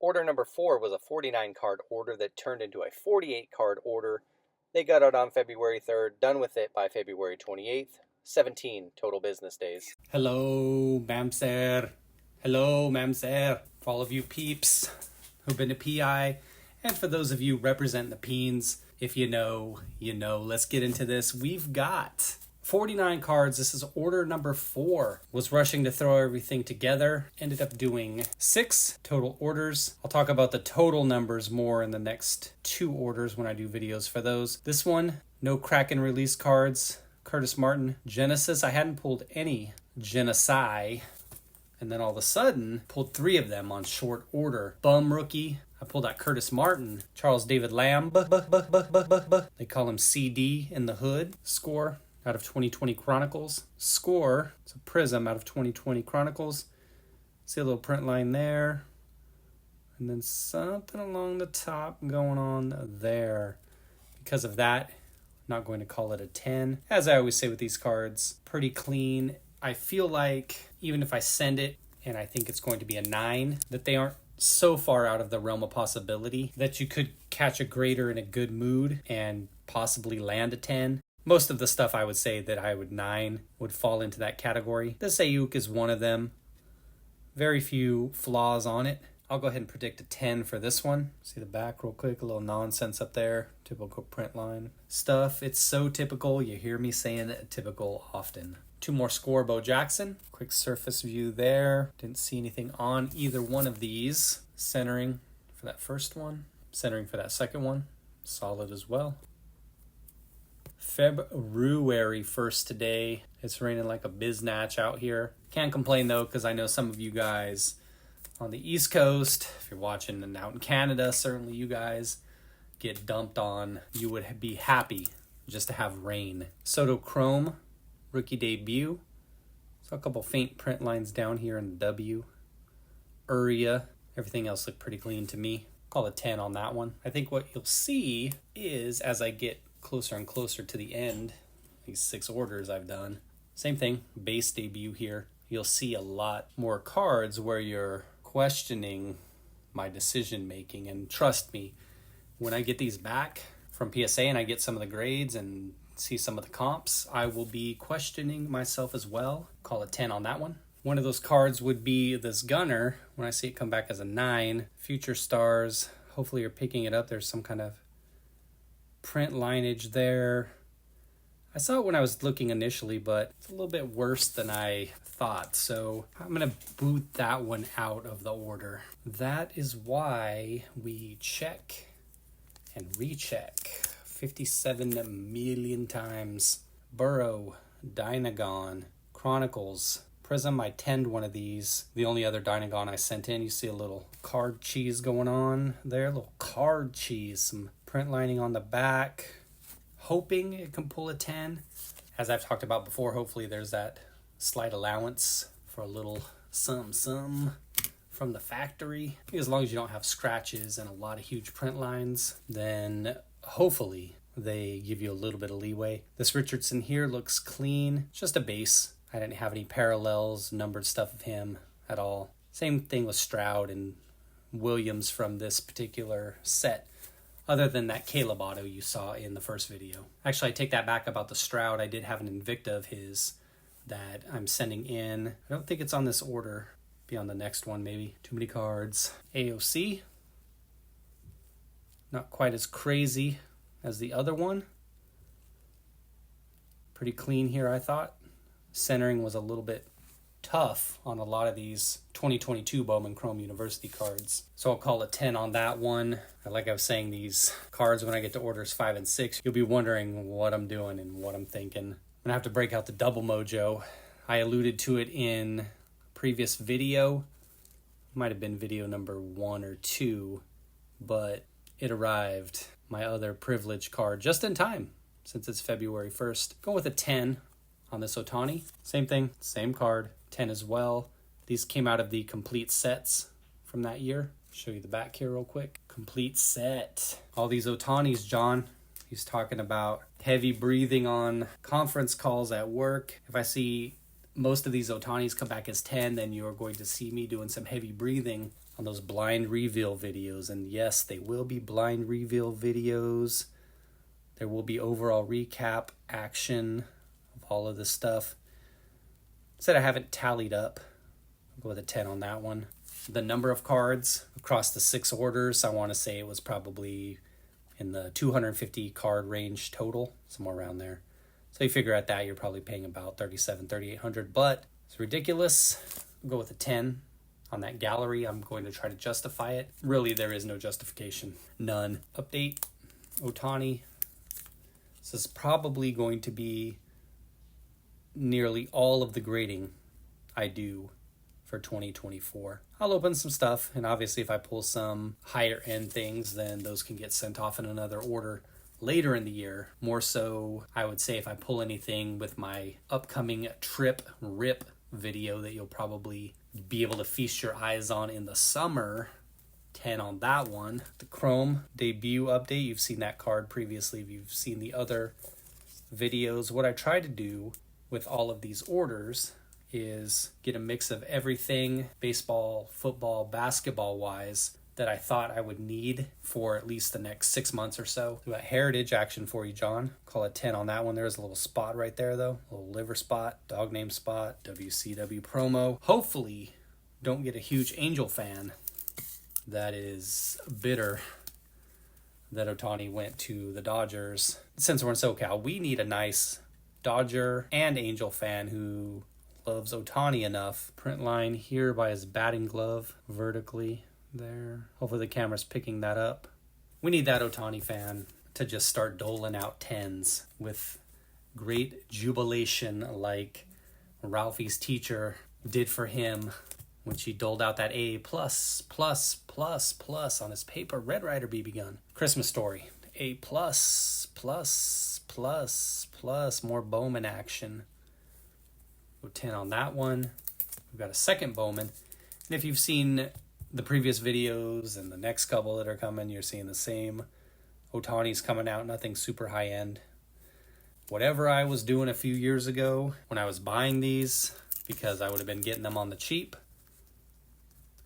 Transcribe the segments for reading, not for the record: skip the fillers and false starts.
Order number 4 was a 49 card order that turned into a 48 card order. They got out on February 3rd, done with it by February 28th. 17 total business days. Hello, ma'am sir. Hello, ma'am sir. For all of you peeps who've been to PI, and for those of you representing the Peens, if you know, you know. Let's get into this. We've got 49 cards. This is order number 4. Was rushing to throw everything together. Ended up doing 6 total orders. I'll talk about the total numbers more in the next 2 orders when I do videos for those. This one, no Kraken release cards. Curtis Martin, Genesis. I hadn't pulled any Genocide. And then all of a sudden, pulled 3 of them on short order. Bum rookie. I pulled out Curtis Martin. Charles David Lamb. They call him CD in the hood. Score out of 2020 Chronicles. Score. It's a Prizm out of 2020 Chronicles. See a little print line there. And then something along the top going on there. Because of that, not going to call it a 10. As I always say with these cards, pretty clean. I feel like even if I send it and I think it's going to be a 9, that they aren't so far out of the realm of possibility that you could catch a grader in a good mood and possibly land a 10. Most of the stuff I would say that I would 9 would fall into that category. This Ayuk is one of them. Very few flaws on it. I'll go ahead and predict a 10 for this one. See the back real quick, a little nonsense up there. Typical print line stuff. It's so typical. You hear me saying typical often. 2 more score, Bo Jackson. Quick surface view there. Didn't see anything on either one of these. Centering for that first one. Centering for that second one. Solid as well. February 1st today. It's raining like a biznatch out here. Can't complain though, because I know some of you guys on the East Coast, if you're watching and out in Canada, certainly you guys get dumped on. You would be happy just to have rain. Soto Chrome, rookie debut. So a couple faint print lines down here in the W. Uria, everything else looked pretty clean to me. Call it 10 on that one. I think what you'll see is as I get closer and closer to the end, these 6 orders I've done, same thing, base debut here. You'll see a lot more cards where you're questioning my decision making, and trust me, when I get these back from PSA and I get some of the grades and see some of the comps, I will be questioning myself as well. Call it 10 on that one. One of those cards would be this Gunner. When I see it come back as a 9, Future Stars, hopefully you're picking it up. There's some kind of print lineage there. I saw it when I was looking initially, but it's a little bit worse than I thought. So I'm going to boot that one out of the order. That is why we check and recheck 57 million times. Burrow, Dynagon, Chronicles, Prizm. I 10'd one of these. The only other Dynagon I sent in, you see a little card cheese going on there. A little card cheese. Some print lining on the back. Hoping it can pull a 10. As I've talked about before, hopefully there's that slight allowance for a little some from the factory. As long as you don't have scratches and a lot of huge print lines, then hopefully they give you a little bit of leeway. This Richardson here looks clean. It's just a base. I didn't have any parallels, numbered stuff of him at all. Same thing with Stroud and Williams from this particular set. Other than that Caleb auto you saw in the first video. Actually, I take that back about the Stroud. I did have an Invicta of his that I'm sending in. I don't think it's on this order. Be on the next one maybe. Too many cards. AOC. Not quite as crazy as the other one. Pretty clean here, I thought. Centering was a little bit tough on a lot of these 2022 Bowman Chrome University cards. So I'll call it 10 on that one. Like I was saying, these cards, when I get to orders 5 and 6, you'll be wondering what I'm doing and what I'm thinking. I'm gonna have to break out the double Mojo. I alluded to it in a previous video. Might have been video number 1 or 2, but it arrived. My other privilege card just in time since it's February 1st. Go with a 10 on this Ohtani. Same thing, same card. 10 as well. These came out of the complete sets from that year. Show you the back here real quick. Complete set. All these Ohtanis, John. He's talking about heavy breathing on conference calls at work. If I see most of these Ohtanis come back as 10, then you are going to see me doing some heavy breathing on those blind reveal videos. And yes, they will be blind reveal videos. There will be overall recap action of all of this stuff. Said I haven't tallied up. I'll go with a 10 on that one. The number of cards across the 6 orders, I want to say it was probably in the 250 card range total, somewhere around there. So you figure at that, you're probably paying about $3,800, but it's ridiculous. I'll go with a 10 on that gallery. I'm going to try to justify it. Really, there is no justification. None. Update, Ohtani. This is probably going to be nearly all of the grading I do for 2024. I'll open some stuff, and obviously if I pull some higher end things, then those can get sent off in another order later in the year. More so, I would say if I pull anything with my upcoming trip rip video that you'll probably be able to feast your eyes on in the summer, 10 on that one. The Chrome debut update, you've seen that card previously. If you've seen the other videos, what I try to do with all of these orders is get a mix of everything baseball, football, basketball wise that I thought I would need for at least the next 6 months or so. Do a heritage action for you, John. Call it 10 on that one. There's a little spot right there though. A little liver spot, dog name spot, WCW promo. Hopefully don't get a huge Angel fan that is bitter that Ohtani went to the Dodgers. Since we're in SoCal, we need a nice Dodger and Angel fan who loves Ohtani enough. Print line here by his batting glove vertically there. Hopefully the camera's picking that up. We need that Ohtani fan to just start doling out 10s with great jubilation like Ralphie's teacher did for him when she doled out that A++++ on his paper Red Ryder BB gun. Christmas Story. A+++++, more Bowman action. Go 10 on that one. We've got a second Bowman. And if you've seen the previous videos and the next couple that are coming, you're seeing the same. Ohtani's coming out, nothing super high end. Whatever I was doing a few years ago when I was buying these, because I would have been getting them on the cheap,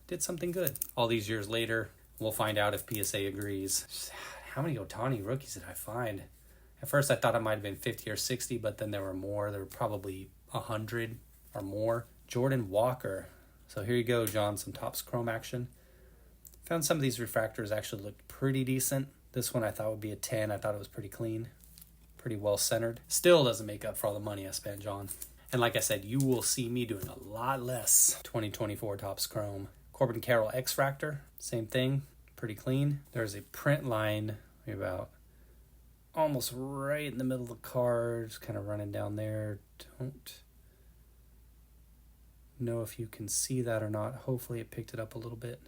did something good. All these years later, we'll find out if PSA agrees. How many Ohtani rookies did I find? At first I thought it might have been 50 or 60, but then there were more. There were probably 100 or more. Jordan Walker. So here you go, John, some Topps Chrome action. Found some of these refractors actually looked pretty decent. This one I thought would be a 10. I thought it was pretty clean, pretty well centered. Still doesn't make up for all the money I spent, John. And like I said, you will see me doing a lot less 2024 Topps Chrome. Corbin Carroll X-Fractor, same thing, pretty clean. There's a print line about almost right in the middle of the card, just kind of running down there. Don't know if you can see that or not. Hopefully it picked it up a little bit.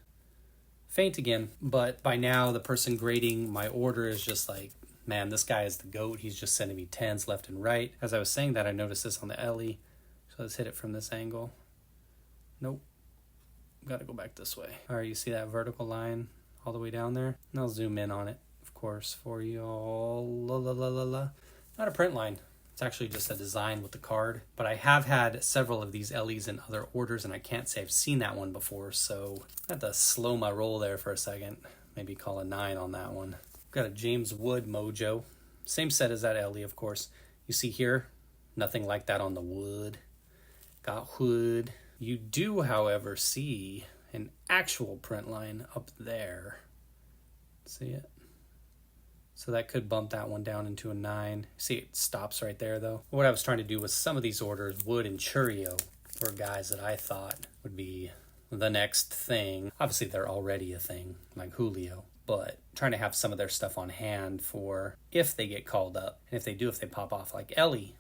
Faint again, but by now the person grading my order is just like, man, this guy is the GOAT. He's just sending me 10s left and right. As I was saying that, I noticed this on the Ellie. So let's hit it from this angle. Nope. Got to go back this way. All right, you see that vertical line all the way down there? And I'll zoom in on it, of course, for you all. Not a print line. It's actually just a design with the card. But I have had several of these Ellies in other orders, and I can't say I've seen that one before, so I have to slow my roll there for a second. Maybe call a 9 on that one. Got a James Wood Mojo. Same set as that Ellie, of course. You see here, nothing like that on the wood. Got wood. You do, however, see an actual print line up there. See it? So that could bump that one down into a 9. See, it stops right there, though. What I was trying to do was some of these orders, Wood and Churio, were guys that I thought would be the next thing. Obviously, they're already a thing, like Julio. But trying to have some of their stuff on hand for if they get called up. And if they do, if they pop off like Ellie,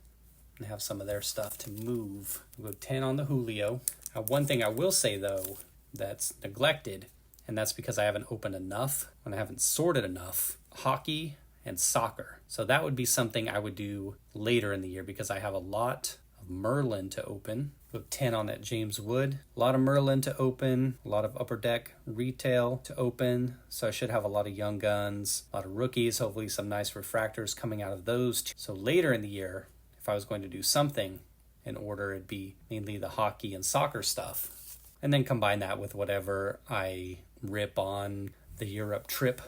and have some of their stuff to move. We'll go 10 on the Julio. One thing I will say, though, that's neglected, and that's because I haven't opened enough, and I haven't sorted enough, hockey and soccer. So that would be something I would do later in the year because I have a lot of Merlin to open. Go 10 on that James Wood. A lot of Merlin to open, a lot of Upper Deck retail to open. So I should have a lot of young guns, a lot of rookies, hopefully some nice refractors coming out of those two. So later in the year, if I was going to do something in order, it'd be mainly the hockey and soccer stuff. And then combine that with whatever I rip on the Europe trip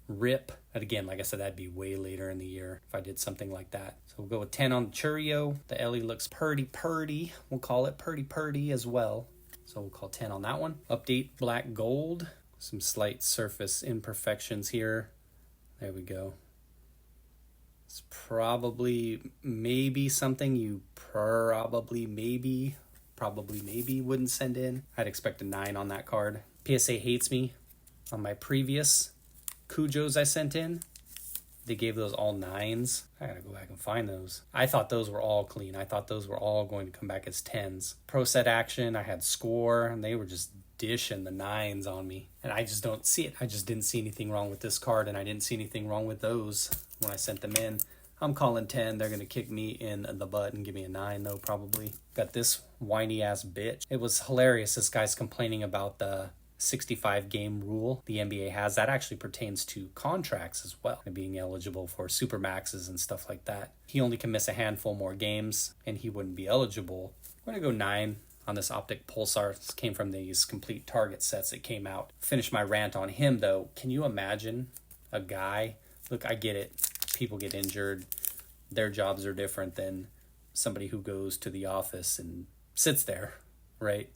rip. And again, like I said, that'd be way later in the year if I did something like that. So we'll go with 10 on the Churio. The Ellie looks purdy. We'll call it purdy as well. So we'll call 10 on that one. Update black gold. Some slight surface imperfections here. There we go. It's probably maybe something you probably maybe wouldn't send in. I'd expect a 9 on that card. PSA hates me. On my previous Cujos I sent in, they gave those all 9s. I gotta go back and find those. I thought those were all clean. I thought those were all going to come back as 10s. Pro set action, I had score, and they were just dishing the 9s on me. And I just don't see it. I just didn't see anything wrong with this card, and I didn't see anything wrong with those when I sent them in. I'm calling 10. They're going to kick me in the butt and give me a 9, though, probably. Got this whiny-ass bitch. It was hilarious. This guy's complaining about the 65-game rule the NBA has. That actually pertains to contracts as well, and being eligible for supermaxes and stuff like that. He only can miss a handful more games, and he wouldn't be eligible. I'm going to go 9 on this Optic Pulsar. This came from these complete target sets that came out. Finish my rant on him, though. Can you imagine a guy... Look, I get it. People get injured. Their jobs are different than somebody who goes to the office and sits there, right?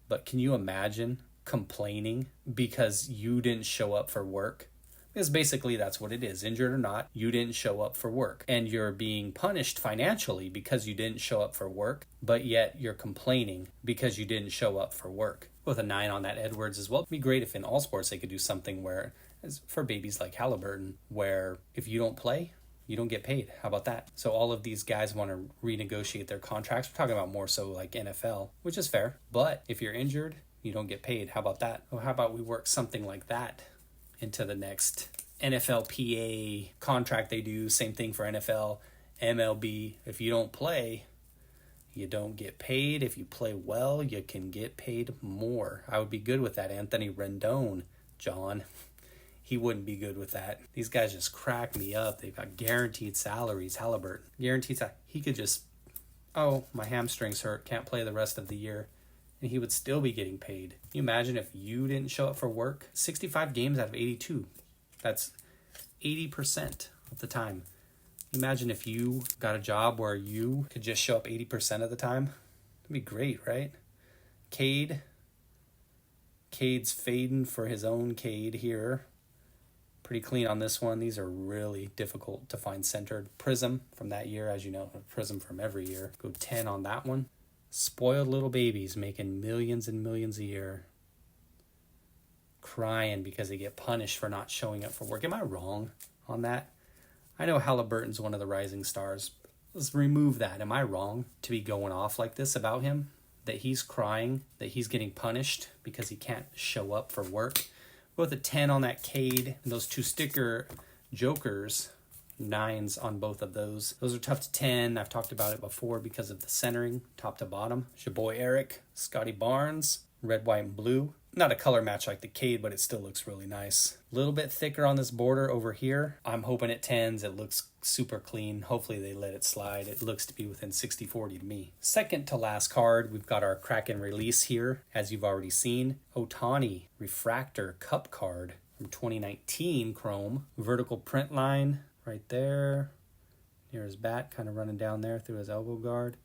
But can you imagine complaining because you didn't show up for work? Because basically that's what it is. Injured or not, you didn't show up for work. And you're being punished financially because you didn't show up for work, but yet you're complaining because you didn't show up for work. With a 9 on that Edwards as well. It'd be great if in all sports they could do something where, as for babies like Halliburton, where if you don't play, you don't get paid. How about that? So all of these guys want to renegotiate their contracts. We're talking about more so like NFL, which is fair. But if you're injured, you don't get paid. How about that? Well, how about we work something like that into the next NFLPA contract they do? Same thing for NFL, MLB. If you don't play, you don't get paid. If you play well, you can get paid more. I would be good with that. Anthony Rendon, John. He wouldn't be good with that. These guys just crack me up. They've got guaranteed salaries. Halliburton, guaranteed salary. He could just, oh, my hamstrings hurt, can't play the rest of the year, and he would still be getting paid. Can you imagine if you didn't show up for work? 65 games out of 82. That's 80% of the time. Imagine if you got a job where you could just show up 80% of the time. That'd be great, right? Cade's fading for his own Cade here. Pretty clean on this one. These are really difficult to find centered. Prizm from that year, as you know, Prizm from every year. Go 10 on that one. Spoiled little babies making millions and millions a year. Crying because they get punished for not showing up for work. Am I wrong on that? I know Halliburton's one of the rising stars. Let's remove that. Am I wrong to be going off like this about him? That he's crying, that he's getting punished because he can't show up for work? Both a 10 on that Cade and those 2 sticker jokers, 9s on both of those. Those are tough to 10. I've talked about it before because of the centering, top to bottom. It's your boy Eric, Scotty Barnes, red, white, and blue. Not a color match like the Cade, but it still looks really nice. A little bit thicker on this border over here. I'm hoping it 10s. It looks super clean. Hopefully they let it slide. It looks to be within 60-40 to me. Second to last card, we've got our crack and release here, as you've already seen. Ohtani Refractor Cup card from 2019 Chrome. Vertical print line right there. Near his bat, kind of running down there through his elbow guard.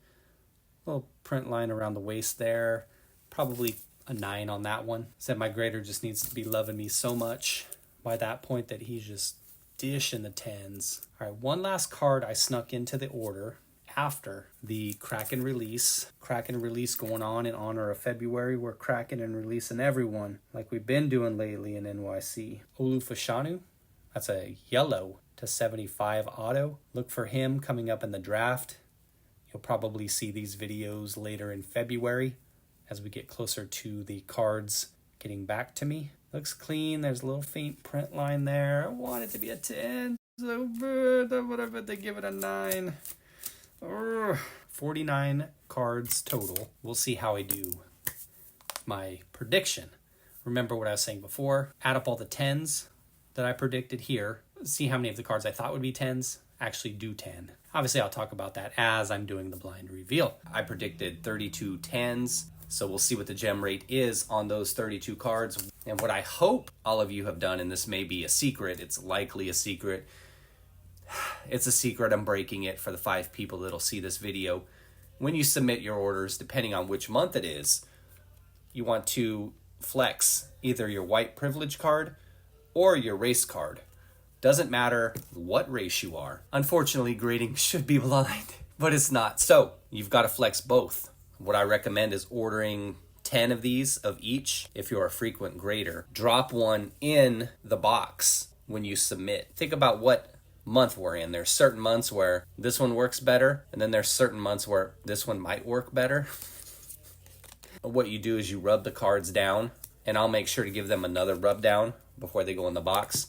Little print line around the waist there. Probably a 9 on that one. Said my grader just needs to be loving me so much by that point that he's just dishing the 10s. All right, one last card I snuck into the order after the crack and release. Crack and release going on in honor of February. We're cracking and releasing everyone like we've been doing lately in NYC. Olu Fashanu, that's a yellow to 75 auto. Look for him coming up in the draft. You'll probably see these videos later in February as we get closer to the cards getting back to me. Looks clean. There's a little faint print line there. I want it to be a 10. So bad. But I bet they give it a 9. Urgh. 49 cards total. We'll see how I do. My prediction. Remember what I was saying before. Add up all the 10s that I predicted here. See how many of the cards I thought would be 10s. Actually do 10. Obviously, I'll talk about that as I'm doing the blind reveal. I predicted 32 10s. So we'll see what the gem rate is on those 32 cards. And what I hope all of you have done, and this may be a secret, it's likely a secret. It's a secret, I'm breaking it for the 5 people that'll see this video. When you submit your orders, depending on which month it is, you want to flex either your white privilege card or your race card. Doesn't matter what race you are. Unfortunately, grading should be blind, but it's not. So you've got to flex both. What I recommend is ordering 10 of these of each if you're a frequent grader. Drop one in the box when you submit. Think about what month we're in. There's certain months where this one works better, and then there's certain months where this one might work better. What you do is you rub the cards down, and I'll make sure to give them another rub down before they go in the box.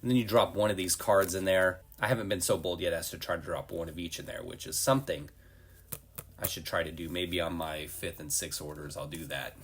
And then you drop one of these cards in there. I haven't been so bold yet as to try to drop one of each in there, which is something I should try to do. Maybe on my 5th and 6th orders, I'll do that.